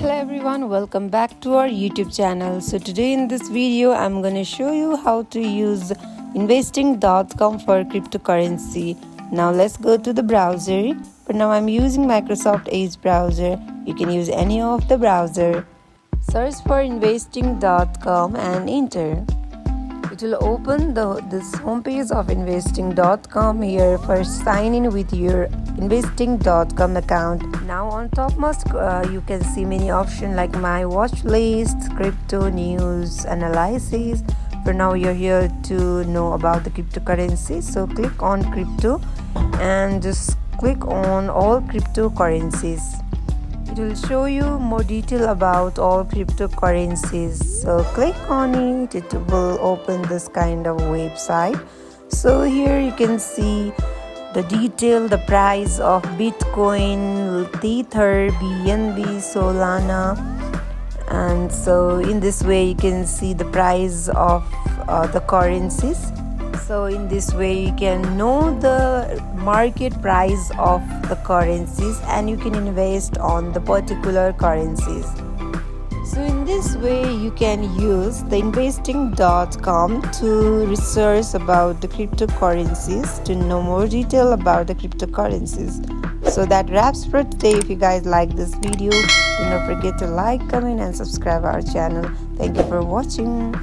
Hello everyone, welcome back to our YouTube channel. So today in this video I'm going to show you how to use investing.com for cryptocurrency. Now let's go to the browser. For now I'm using Microsoft Edge browser. You can use any of the browser. Search for investing.com and enter. It will open this homepage of investing.com. Here first sign in with your investing.com account. Now on topmost you can see many options like my watch list, crypto news, analysis. For now you're here to know about the cryptocurrency, so click on crypto and just click on all cryptocurrencies. It will show you more detail about all cryptocurrencies, so click on it. It will open this kind of website. So here you can see the detail, the price of Bitcoin, Ether, BNB, Solana, and so in this way you can see the price of the currencies. So in this way you can know the market price of the currencies and you can invest on the particular currencies. So in this way you can use the investing.com to research about the cryptocurrencies, to know more detail about the cryptocurrencies. So that wraps for today. If you guys like this video, do not forget to like, comment and subscribe our channel. Thank you for watching.